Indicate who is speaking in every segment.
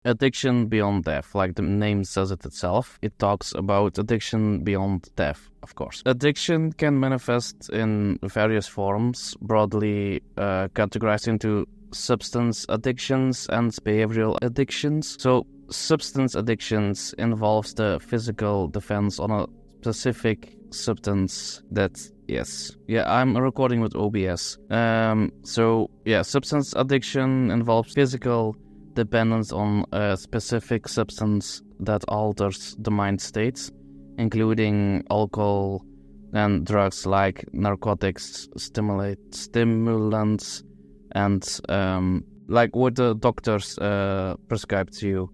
Speaker 1: addiction beyond death, like the name says it itself. It talks about addiction beyond death, of course. Addiction can manifest in various forms, broadly categorized into substance addictions and behavioral addictions. So substance addictions involves the physical defense on a specific substance that I'm recording with OBS. Substance addiction involves physical dependence on a specific substance that alters the mind states, including alcohol and drugs like narcotics, stimulants, and like what the doctors prescribe to you.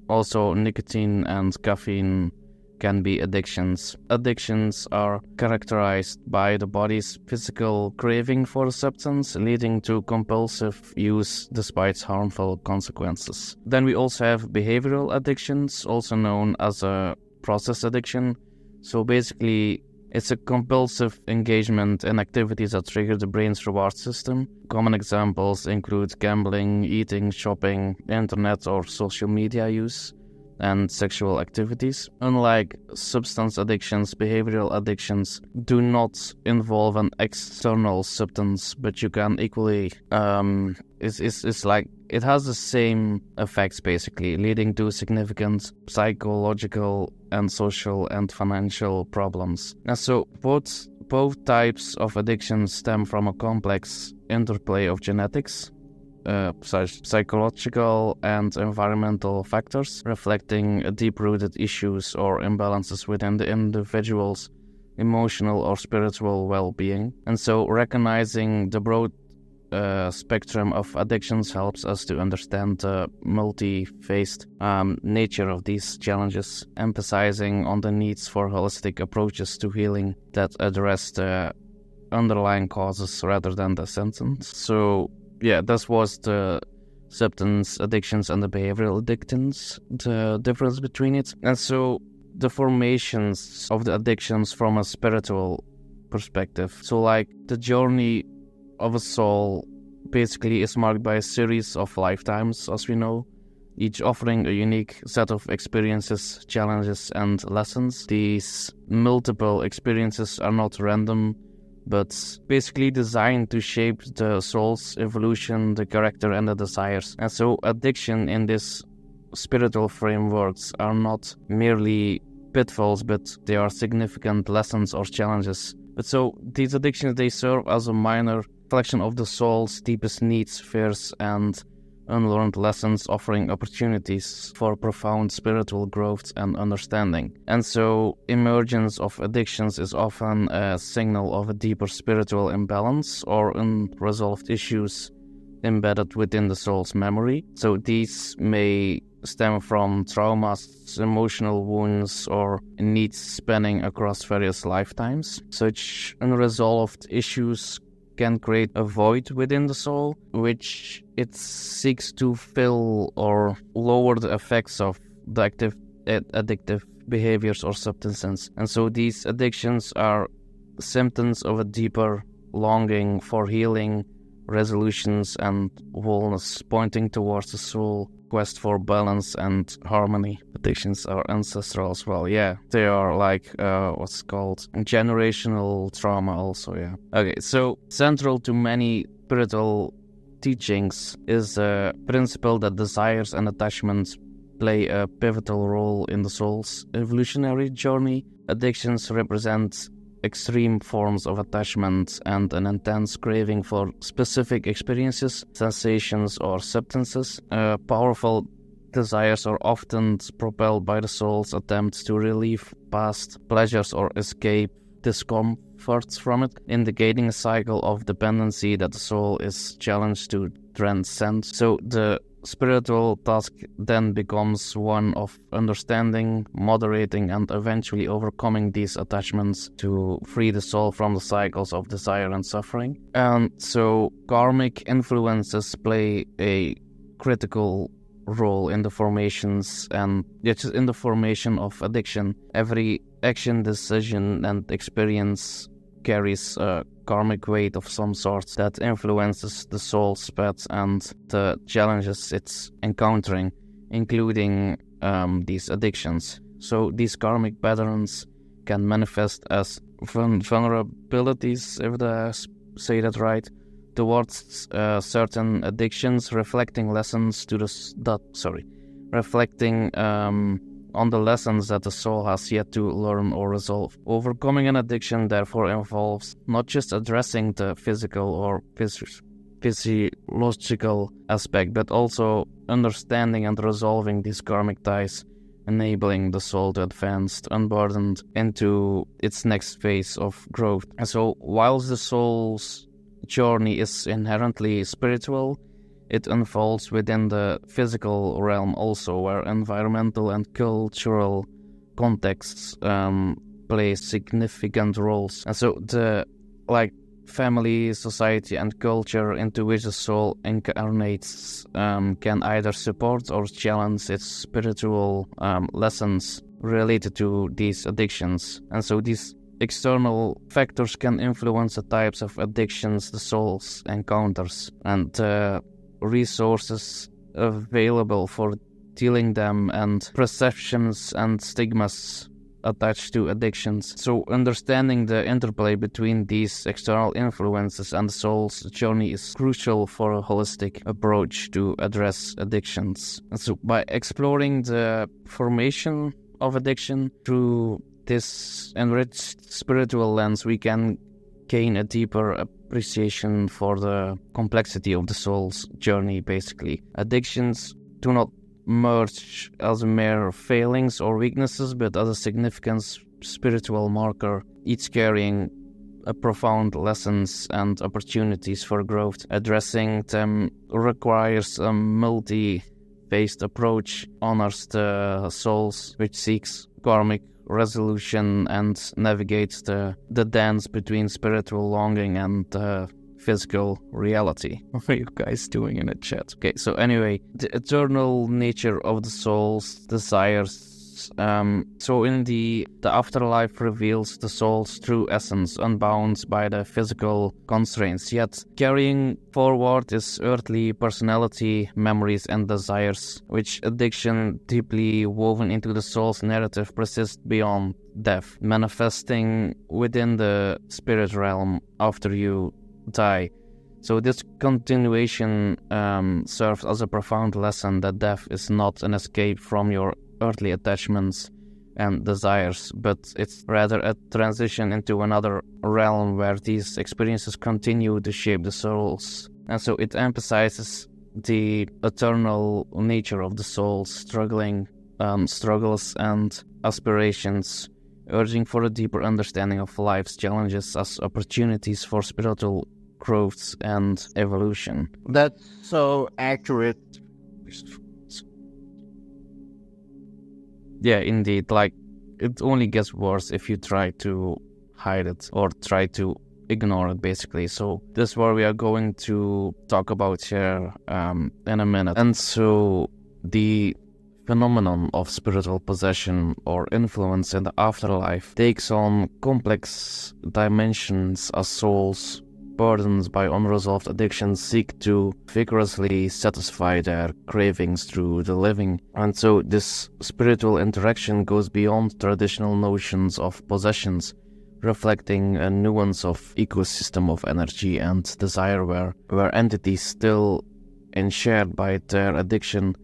Speaker 1: Also, nicotine and caffeine can be addictions. Addictions are characterized by the body's physical craving for a substance, leading to compulsive use despite harmful consequences. Then we also have behavioral addictions, also known as a process addiction. So basically, it's a compulsive engagement in activities that trigger the brain's reward system. Common examples include gambling, eating, shopping, internet or social media use, and sexual activities. Unlike substance addictions, behavioral addictions do not involve an external substance, but you can equally it's like it has the same effects basically, leading to significant psychological and social and financial problems. And so both types of addictions stem from a complex interplay of genetics, psychological and environmental factors, reflecting deep-rooted issues or imbalances within the individual's emotional or spiritual well-being. And so recognizing the broad spectrum of addictions helps us to understand the multi-faced nature of these challenges, emphasizing on the needs for holistic approaches to healing that address the underlying causes rather than the symptoms. So this was the substance addictions and the behavioral addictions, the difference between it. And so the formations of the addictions from a spiritual perspective. So like the journey of a soul basically is marked by a series of lifetimes, as we know, each offering a unique set of experiences, challenges, and lessons. These multiple experiences are not random, but basically designed to shape the soul's evolution, the character, and the desires. And so addiction in this spiritual frameworks are not merely pitfalls, but they are significant lessons or challenges. But so these addictions, they serve as a minor reflection of the soul's deepest needs, fears, and unlearned lessons, offering opportunities for profound spiritual growth and understanding. And so emergence of addictions is often a signal of a deeper spiritual imbalance or unresolved issues embedded within the soul's memory. So these may stem from traumas, emotional wounds, or needs spanning across various lifetimes. Such unresolved issues can create a void within the soul, which it seeks to fill or lower the effects of the addictive behaviors or substances. And so these addictions are symptoms of a deeper longing for healing, resolutions, and wholeness, pointing towards the soul quest for balance and harmony. Addictions are ancestral as well. They are like what's called generational trauma also. Okay, so central to many spiritual teachings is a principle that desires and attachments play a pivotal role in the soul's evolutionary journey. Addictions represent extreme forms of attachment and an intense craving for specific experiences, sensations, or substances. Powerful desires are often propelled by the soul's attempts to relieve past pleasures or escape discomforts from it, indicating a cycle of dependency that the soul is challenged to transcend. So the spiritual task then becomes one of understanding, moderating, and eventually overcoming these attachments to free the soul from the cycles of desire and suffering. And so karmic influences play a critical role in the formations and just in the formation of addiction. Every action, decision, and experience carries a karmic weight of some sort that influences the soul's path and the challenges it's encountering, including these addictions. So these karmic patterns can manifest as vulnerabilities, if I say that right, towards certain addictions, reflecting on the lessons that the soul has yet to learn or resolve. Overcoming an addiction therefore involves not just addressing the physical or physiological aspect, but also understanding and resolving these karmic ties, enabling the soul to advance unburdened into its next phase of growth. And so whilst the soul's journey is inherently spiritual, it unfolds within the physical realm also, where environmental and cultural contexts play significant roles. And so the family, society, and culture into which the soul incarnates can either support or challenge its spiritual lessons related to these addictions. And so these external factors can influence the types of addictions the soul encounters and the resources available for dealing them and perceptions and stigmas attached to addictions. So understanding the interplay between these external influences and the soul's journey is crucial for a holistic approach to address addictions. And so by exploring the formation of addiction through this enriched spiritual lens, we can gain a deeper appreciation for the complexity of the soul's journey, basically. Addictions do not emerge as mere failings or weaknesses, but as a significant spiritual marker, each carrying a profound lessons and opportunities for growth. Addressing them requires a multi-phased approach, honors the souls which seeks karmic resolution and navigates the dance between spiritual longing and physical reality. What are you guys doing in the chat? Okay, so anyway, the eternal nature of the soul's desires. So in the afterlife reveals the soul's true essence, unbound by the physical constraints, yet carrying forward its earthly personality, memories, and desires, which addiction deeply woven into the soul's narrative persists beyond death, manifesting within the spirit realm after you die. So this continuation serves as a profound lesson that death is not an escape from your earthly attachments and desires, but it's rather a transition into another realm where these experiences continue to shape the souls. And so it emphasizes the eternal nature of the soul's struggles and aspirations, urging for a deeper understanding of life's challenges as opportunities for spiritual growth and evolution.
Speaker 2: That's so accurate.
Speaker 1: Yeah, indeed. It only gets worse if you try to hide it or try to ignore it, basically. So this is what we are going to talk about here in a minute. And so the phenomenon of spiritual possession or influence in the afterlife takes on complex dimensions as souls burdened by unresolved addictions seek to vigorously satisfy their cravings through the living. And so this spiritual interaction goes beyond traditional notions of possessions, reflecting a nuance of ecosystem of energy and desire where entities still enshared by their addiction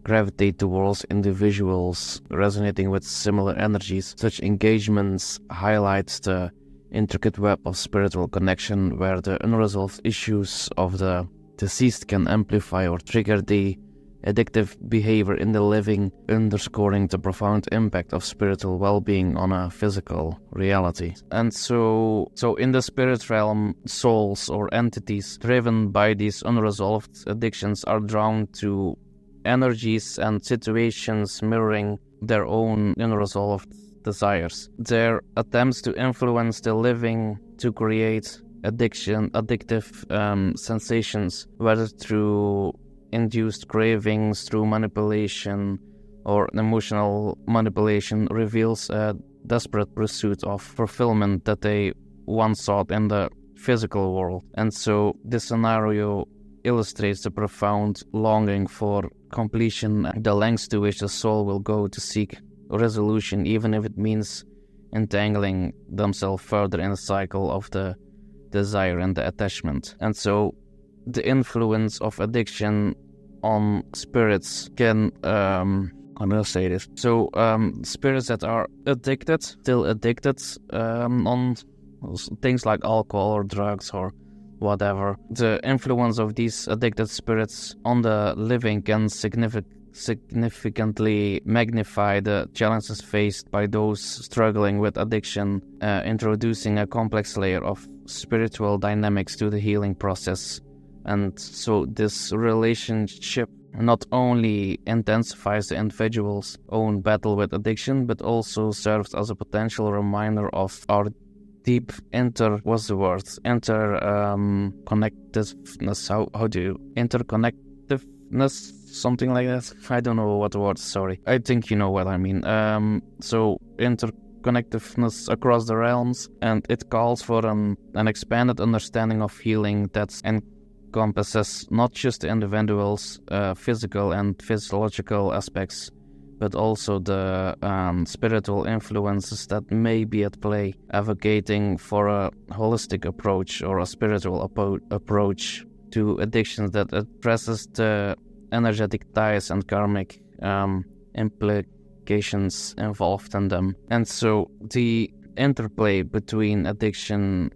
Speaker 1: gravitate towards individuals resonating with similar energies. Such engagements highlight the intricate web of spiritual connection where the unresolved issues of the deceased can amplify or trigger the addictive behavior in the living, underscoring the profound impact of spiritual well-being on a physical reality. And so in the spirit realm, souls or entities driven by these unresolved addictions are drawn to energies and situations mirroring their own unresolved desires. Their attempts to influence the living to create addictive sensations, whether through induced cravings, through manipulation, or emotional manipulation, reveals a desperate pursuit of fulfillment that they one sought in the physical world. And so this scenario illustrates the profound longing for completion, the lengths to which the soul will go to seek resolution, even if it means entangling themselves further in the cycle of the desire and the attachment. And so the influence of addiction on spirits can I'm gonna say this. So spirits that are still addicted on things like alcohol or drugs or whatever, the influence of these addicted spirits on the living can significantly magnify the challenges faced by those struggling with addiction, introducing a complex layer of spiritual dynamics to the healing process. And so this relationship not only intensifies the individual's own battle with addiction, but also serves as a potential reminder of our deep interconnectedness. How do you interconnectedness? Something like that. I don't know what the word. Sorry. I think you know what I mean. So interconnectedness across the realms, and it calls for an expanded understanding of healing that encompasses not just the individual's physical and physiological aspects, but also the spiritual influences that may be at play, advocating for a holistic approach or a spiritual approach to addictions that addresses the energetic ties and karmic implications involved in them. And so the interplay between addiction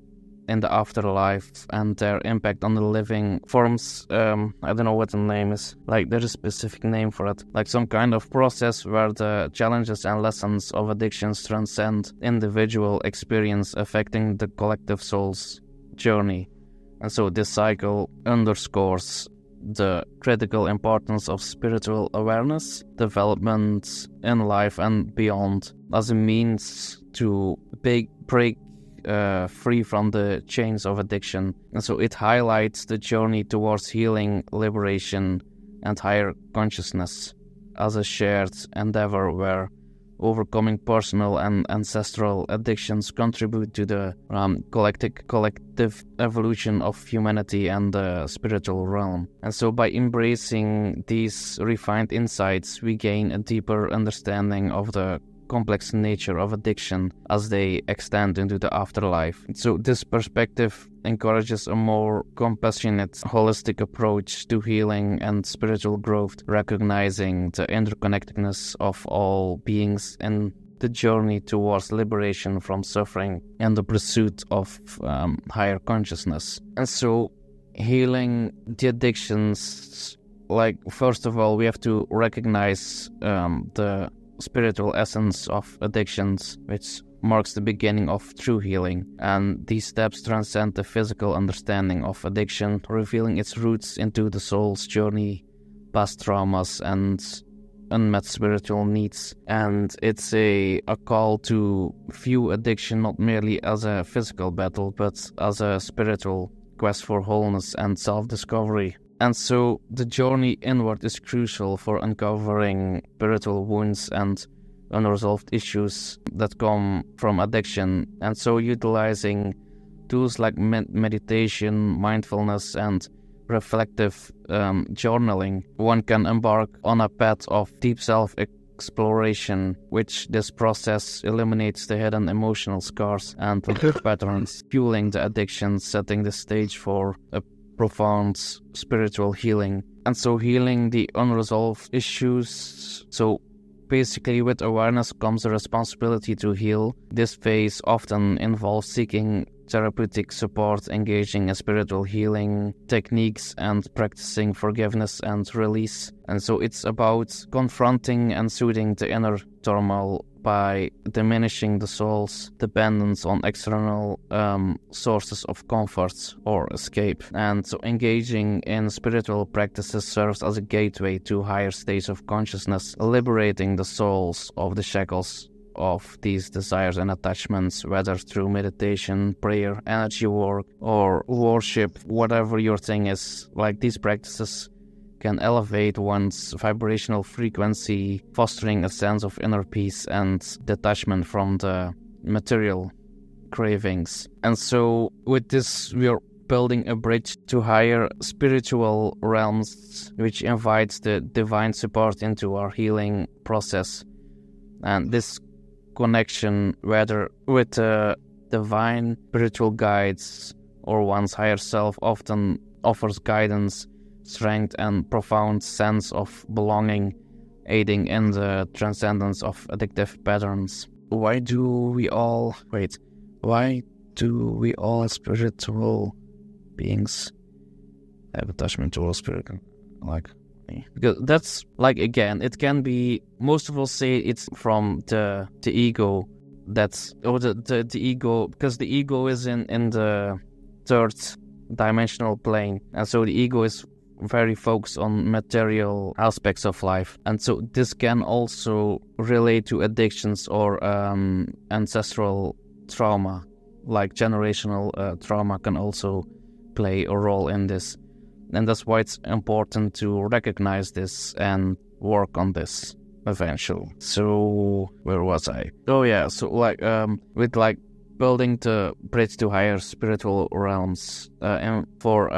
Speaker 1: in the afterlife and their impact on the living forms, I don't know what the name is, like there's a specific name for it, like some kind of process where the challenges and lessons of addictions transcend individual experience, affecting the collective soul's journey. And so this cycle underscores the critical importance of spiritual awareness, development in life and beyond, as a means to break free from the chains of addiction. And so it highlights the journey towards healing, liberation, and higher consciousness as a shared endeavor where overcoming personal and ancestral addictions contribute to the collective evolution of humanity and the spiritual realm. And so by embracing these refined insights, we gain a deeper understanding of the complex nature of addiction as they extend into the afterlife. So this perspective encourages a more compassionate, holistic approach to healing and spiritual growth, recognizing the interconnectedness of all beings and the journey towards liberation from suffering and the pursuit of higher consciousness. And so healing the addictions, like first of all, we have to recognize the spiritual essence of addictions, which marks the beginning of true healing. And these steps transcend the physical understanding of addiction, revealing its roots into the soul's journey, past traumas, and unmet spiritual needs. And it's a call to view addiction not merely as a physical battle, but as a spiritual quest for wholeness and self-discovery. And so the journey inward is crucial for uncovering spiritual wounds and unresolved issues that come from addiction. And so utilizing tools like meditation, mindfulness, and reflective journaling, one can embark on a path of deep self-exploration, which this process eliminates the hidden emotional scars and patterns fueling the addiction, setting the stage for a profound spiritual healing. And so healing the unresolved issues. So basically with awareness comes a responsibility to heal. This phase often involves seeking therapeutic support, engaging in spiritual healing techniques, and practicing forgiveness and release. And so it's about confronting and soothing the inner turmoil by diminishing the soul's dependence on external sources of comfort or escape. And so engaging in spiritual practices serves as a gateway to higher states of consciousness, liberating the souls of the shackles of these desires and attachments, whether through meditation, prayer, energy work, or worship, whatever your thing is. Like, these practices can elevate one's vibrational frequency, fostering a sense of inner peace and detachment from the material cravings. And so with this, we are building a bridge to higher spiritual realms, which invites the divine support into our healing process. And this connection, whether with divine spiritual guides or one's higher self, often offers guidance, strength, and profound sense of belonging, aiding in the transcendence of addictive patterns. Why do we all as spiritual beings have attachment to our spirit? Because that's again, it can be, most of us say it's from the ego. That's the ego, because the ego is in the third dimensional plane, and so the ego is very focused on material aspects of life. And so this can also relate to addictions or ancestral trauma, like generational trauma can also play a role in this. And that's why it's important to recognize this and work on this eventually. So where was I? Oh yeah, so with building the bridge to higher spiritual realms, and for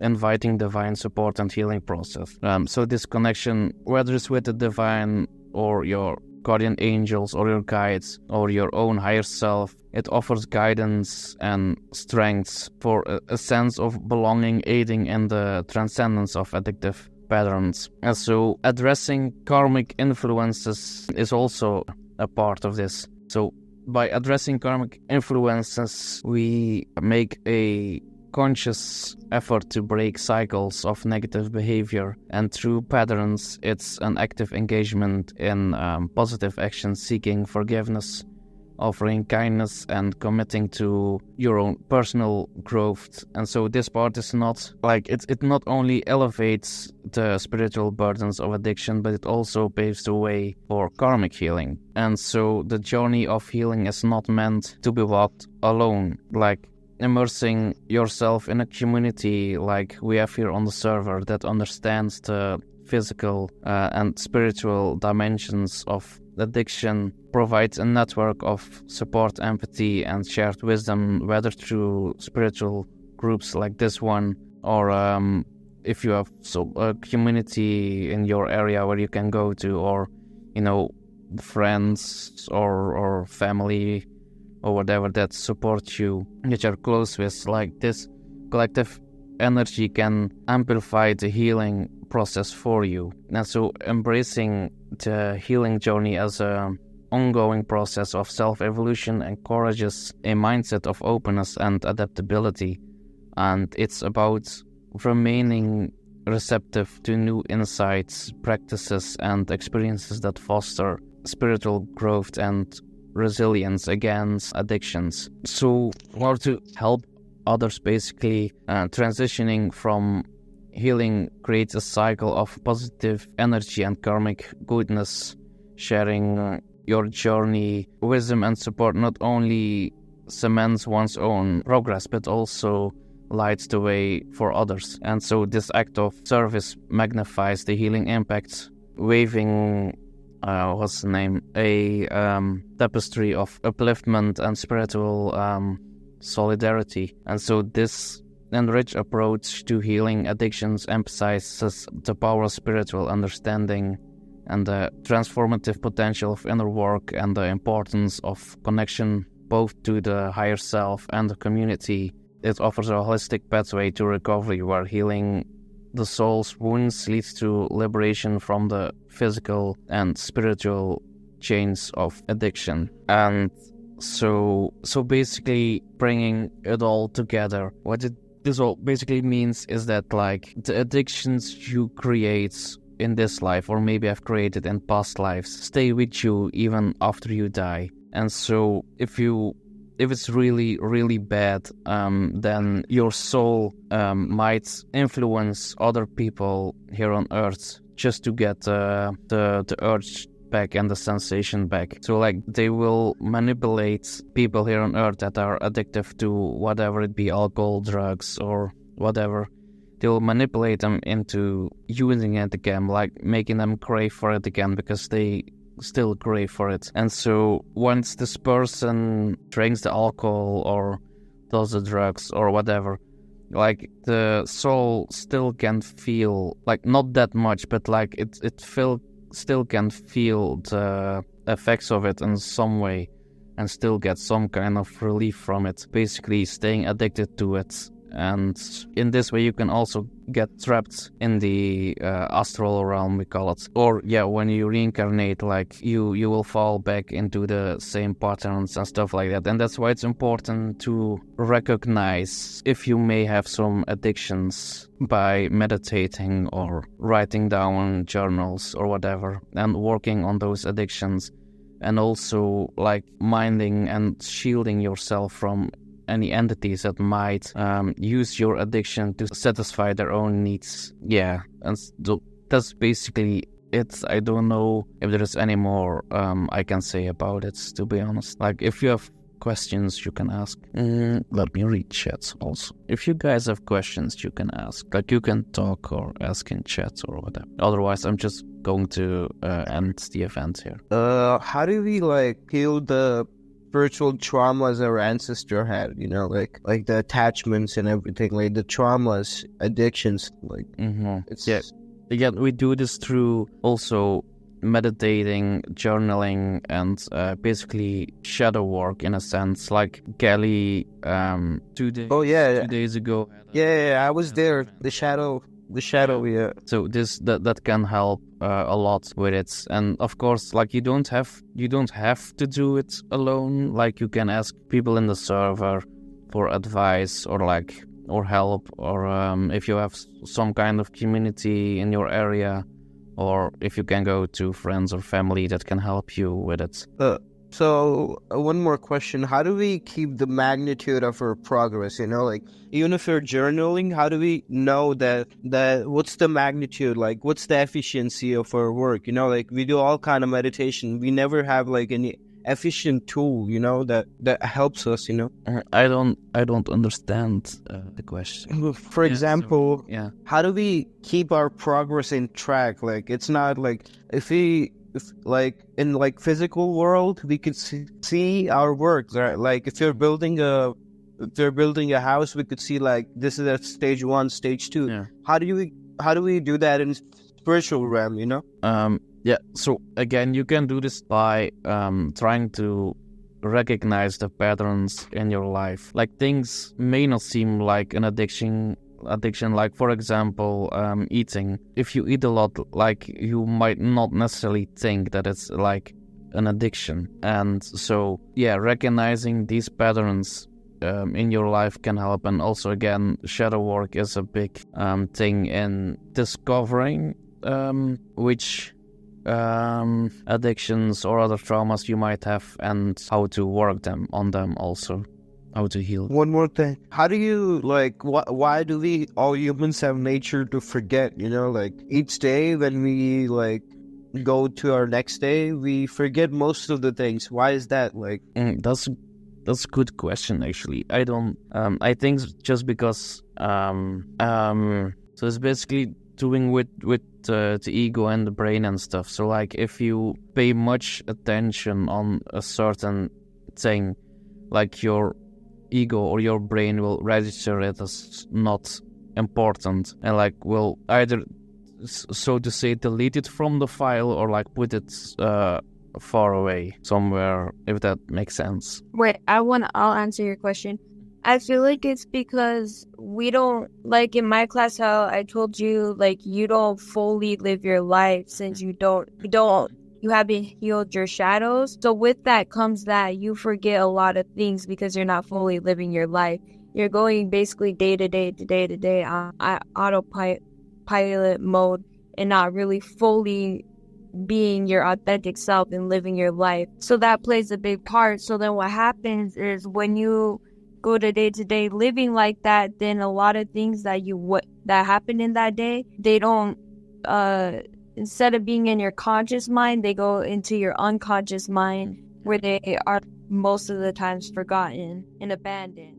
Speaker 1: inviting divine support and healing process. So this connection, whether it's with the divine or your guardian angels or your guides or your own higher self, it offers guidance and strength for a sense of belonging, aiding in the transcendence of addictive patterns. And so addressing karmic influences is also a part of this. So by addressing karmic influences, we make a conscious effort to break cycles of negative behavior, and through patterns, it's an active engagement in positive action, seeking forgiveness, offering kindness, and committing to your own personal growth. And so this part is not it not only elevates the spiritual burdens of addiction, but it also paves the way for karmic healing. And so the journey of healing is not meant to be walked alone, immersing yourself in a community like we have here on the server that understands the physical and spiritual dimensions of addiction, provides a network of support, empathy, and shared wisdom, whether through spiritual groups like this one, or if you have a community in your area where you can go to, or friends or family or whatever that support you, that you're close with. This collective energy can amplify the healing process for you. And so embracing the healing journey as a ongoing process of self-evolution encourages a mindset of openness and adaptability, and it's about remaining receptive to new insights, practices, and experiences that foster spiritual growth and resilience against addictions. So, or to help others, basically transitioning from healing creates a cycle of positive energy and karmic goodness. Sharing your journey, wisdom, and support not only cements one's own progress, but also lights the way for others. And so this act of service magnifies the healing impact, waving a tapestry of upliftment and spiritual solidarity. And so this enriched approach to healing addictions emphasizes the power of spiritual understanding and the transformative potential of inner work, and the importance of connection both to the higher self and the community. It offers a holistic pathway to recovery, where healing the soul's wounds leads to liberation from the physical and spiritual chains of addiction. And so basically bringing it all together, this all basically means is that the addictions you create in this life, or maybe have created in past lives, stay with you even after you die. And so if it's really, really bad, then your soul might influence other people here on Earth just to get the urge back and the sensation back. So they will manipulate people here on Earth that are addictive to whatever it be, alcohol, drugs, or whatever. They'll manipulate them into using it again, making them crave for it again, because they still crave for it. And so once this person drinks the alcohol or does the drugs or whatever, like the soul still can feel, like not that much, but like still can feel the effects of it in some way and still get some kind of relief from it, basically staying addicted to it. And in this way you can also get trapped in the astral realm, we call it. Or when you reincarnate, like you will fall back into the same patterns and stuff like that. And that's why it's important to recognize if you may have some addictions by meditating or writing down journals or whatever, and working on those addictions, and also like minding and shielding yourself from any entities that might use your addiction to satisfy their own needs. Yeah, and that's basically it. I don't know if there is any more I can say about it, to be honest. Like, if you have questions, you can ask. Let me read chats also. If you guys have questions, you can ask. Like, you can talk or ask in chat or whatever. Otherwise, I'm just going to end the event here.
Speaker 2: How do we like heal the spiritual traumas our ancestor had, like the attachments and everything, like the traumas, addictions, like
Speaker 1: Again, we do this through also meditating, journaling, and basically shadow work in a sense. Like Kelly 2 days ago.
Speaker 2: I was there. The shadow.
Speaker 1: So that can help a lot with it. And of course, like you don't have to do it alone. Like, you can ask people in the server for advice or help, or if you have some kind of community in your area, or if you can go to friends or family that can help you with it.
Speaker 2: So one more question: how do we keep the magnitude of our progress? Like, even if you're journaling, how do we know that what's the magnitude? Like, what's the efficiency of our work? Like, we do all kind of meditation. We never have like any efficient tool, that helps us.
Speaker 1: I don't understand the question.
Speaker 2: For example, how do we keep our progress in track? Like, it's not like if like in like physical world, we could see our work, right? Like, if you're building a house, we could see like this is at stage 1, stage 2.
Speaker 1: Yeah.
Speaker 2: How do we do that in spiritual realm?
Speaker 1: So again, you can do this by trying to recognize the patterns in your life. Like, things may not seem like an addiction, like, for example, eating. If you eat a lot, like, you might not necessarily think that it's like an addiction. And so recognizing these patterns in your life can help. And also, again, shadow work is a big thing in discovering which addictions or other traumas you might have, and how to work on them also. How to heal.
Speaker 2: One more thing. How do you, like, why do we, all humans, have nature to forget? Like, each day when we, like, go to our next day, we forget most of the things. Why is that? Like,
Speaker 1: that's a good question, actually. I don't, I think just because, so it's basically doing with the ego and the brain and stuff. So, like, if you pay much attention on a certain thing, like, your ego or your brain will register it as not important, and like will either, so to say, delete it from the file, or like put it far away somewhere, if that makes sense.
Speaker 3: Wait, I'll answer your question. I feel like it's because we don't, like in my class, how I told you, like, you don't fully live your life since you haven't healed your shadows. So with that comes that you forget a lot of things because you're not fully living your life. You're going basically day to day on autopilot mode, and not really fully being your authentic self and living your life. So that plays a big part. So then what happens is, when you go to day living like that, then a lot of things that happen in that day, they don't instead of being in your conscious mind, they go into your unconscious mind, where they are most of the times forgotten and abandoned.